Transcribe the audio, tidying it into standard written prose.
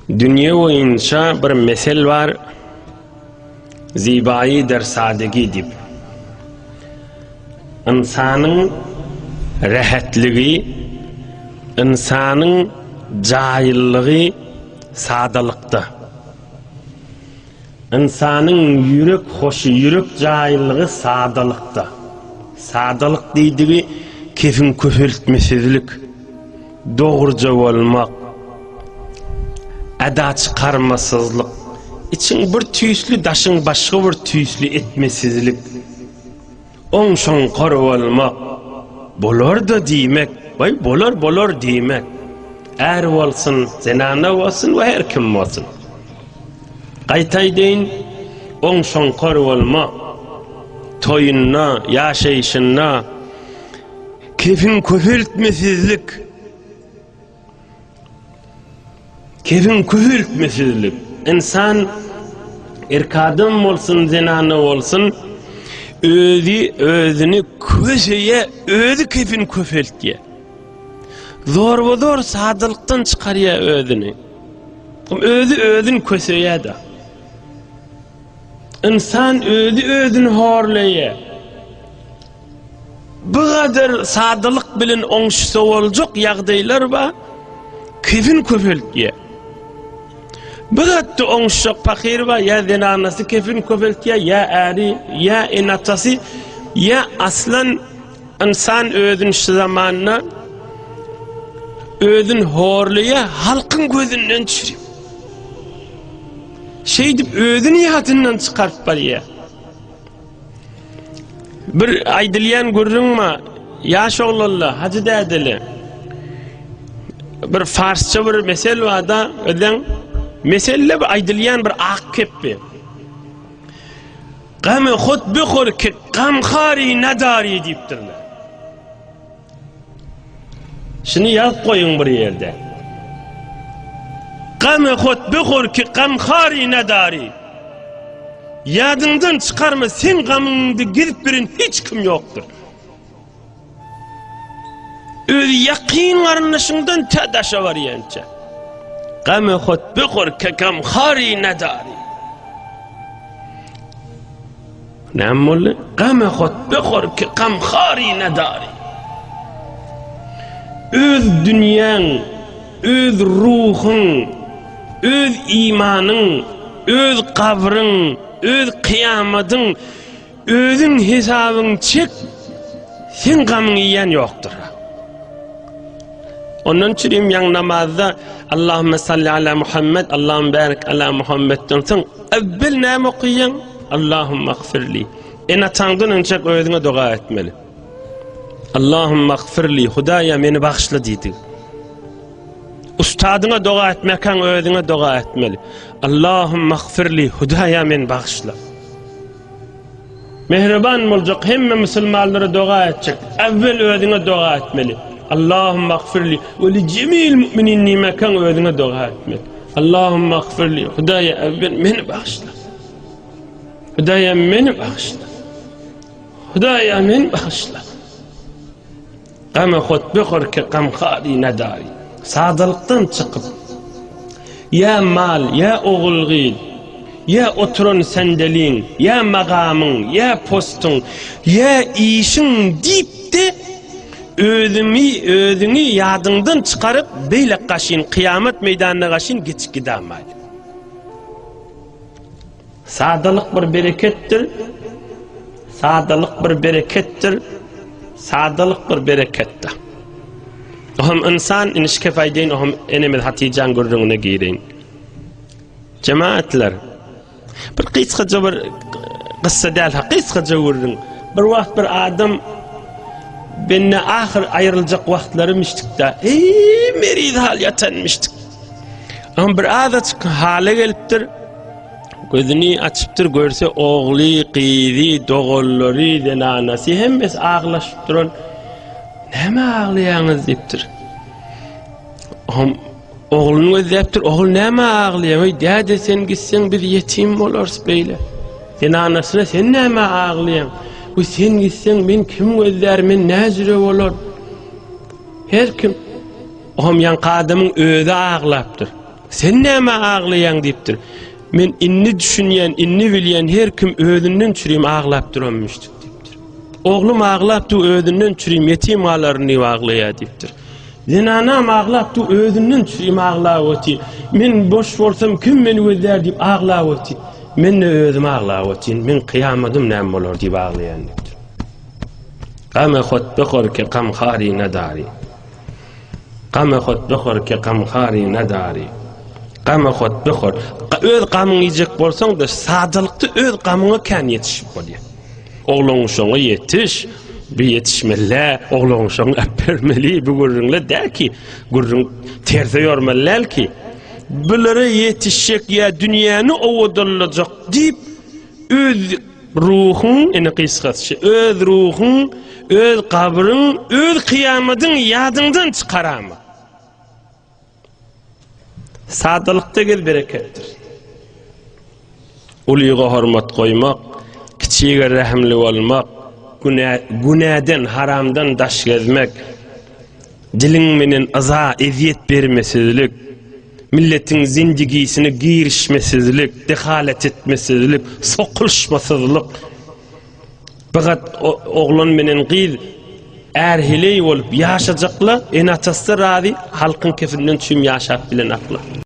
Dünya boyunca bir mesel var, zibai der sadegi dip. İnsanın rahatligi, insanın cahilliği sadalıkta. İnsanın yürek hoşu, yürek cahilliği sadalıkta. Sadalık deydiği kefin köpeltmesizlik, doğruca olmak, ada çıkarmasızlık, için bir tüyüslü daşın başka bir tüyüslü etmesizlik, onşon koru olmak, bolar da demek, vay bolar demek, er olsun, zenana olsun ve her kim olsun. Qaytay deyin, onşon koru olmak, toyunna, yaşayışınna, kefin köpeltmesizlik, kefin köpeltmesizlik. İnsan erkadım olsun, zenana olsun, özünü köşeye, özü kefin köpeltye. Zor sadılıktan çıkarıya özünü. Özün köşeye de. İnsan özünü horlaya. Bu kadar sadılık bilin onşusu olacak yağdaylar var, kefin köpeltye. Bu kadar onşusu fakir var, ya zenanası kefin köpeltye, ya eri, ya enatası, ya aslan insan özün şu zamanla özün horlaya halkın gözünden çürüyor. Şey deyip özünü yatından çıkartıp barıya. Bir aydılyan görürün mü? Yaş oğlallah, hacı dədili. Bir Farsça bir mesel var da, öden meselle bir aydılyan bir ağ keppi. Gam-ı khud bikhur ki gamkhari nadari deyiptirler. Şunu yaz koyun bir yerde. Gam-ı khud bikhur ki gamkhari nadari. Yadından çıkarma, sen gamını girip birin hiç kim yoktur. Öz yakin arınışından tadaşa var yence. Gam-ı khud bikhur ki gamkhari nadari. Ne mulli? Gam-ı khud bikhur ki gamkhari nadari. Öz dünyan, öz ruhun, öz imanın, öz kabrın, öz kıyamadın, özün hesabın çek, sen gamını yiyen yoktur. Onun için yan namazda Allahümme salli ala Muhammed, Allahümme barik ala Muhammed'den sen evvel ne okuyan? Allahümme gfirli. En atandın önce özüne dua etmeli. Allahümme gfirli, Hudaya beni bağışla dedi. Ustadına dua etmeken özüne dua etmeli. Allahümme gfirli, Hudaya beni bağışla. Mehriban olacak, hem Müslümanlara dua edecek. Evvel özüne dua etmeli. Allahümme gfirli, ve li cemil müminin nimekan özüne dua etmeli. Allahümme gfirli, Hudaya evvel beni bağışla. Hudaya beni bağışla. Hudaya beni bağışla. Gam-ı khud bikhur ki gamkhari nadari. Sadılıktan çıkıp ya mal, ya oğulgil, ya oturun sendelin, ya makamın, ya postun, ya işin deyip de özünü yadından çıkarıp beyle kaşın, kıyamet meydanına kaşın geçip gidemeyi. Sadılık bir berekettir. Sadılık bir berekettir. Sadılık bir berekettir. Ohum insan inişke faydeyn, ohum enemel Hatice'nin gurrununa giyin. Cemaatler, bir kıskaca bir kıssa değil, kıskaca gurrun. Bir vakit bir adam benimle ahir ayrılacak vaktlarım içtik da, merid hal yatanmıştık. Ama bir adet hale geliptir, gözünü açıptır, görse oğlu, kıydı, doğulları, zenanası, hem biz ağlaşıp durun. Neme ağlayanız deyiptir. Oğlunu özleyiptir, oğul neme ağlayan? Dede sen gitsen biz yetim oluruz böyle. Sen anasına sen neme ağlayan? Sen gitsen ben kim özler, men nezire olur? Her kim? Oğum yan kadımın özü ağlayıptır. Sen näme aglaýan diýipdir. Men inni düşünýän, inni bilýän her kim özünden çürüýüm aglap duranmyşdyk diýipdir. Oglum aglapdy özünden çürüýüm ýetim alaryny aglaýar diýipdir. Zenanam aglapdy özünden çürüýüm aglap öti. Men boş bolsam kim meni gözler diýip aglap öti. Men özüm aglap öti. Men kıyamadym näme bolar diýip aglaýan diýipdir. Qama khot bkhor ki qam khari nadari. Qama khot bkhor ki qam khari nadari. Qama khot bkhor. Öz qamyny ýejek bolsaň da sadylykdy öz qamyna kan ýetişip bolýar. Oglaň şoňa ýetiş, bir ýetişmeli, oglaň şoň äpermeli, bu gurrunla däki, gurrun terze ýormalylar ki, bulary ýetişek ýa dünýäni owadalyjak diýip öz ruhun, ene kysgaça, öz ruhun, öz kabryň, öz kıyamadyň ýadyňdan çykarama. Sadylykda gel bereketdir. Ulyga hormat goýmak, kiçige rahimli bolmak, günäden, haramdan daş gezmek, diliň menen aza eziyet bermesizlik, milletin zindigisini girişmesizlik, dehalet etmesizlik, sokulşmasızlık. Fakat oğlan menen gyz erhiley bolup ýaşajakla, en atasy razy halkyň kefinden çüm ýaşap bilen akla.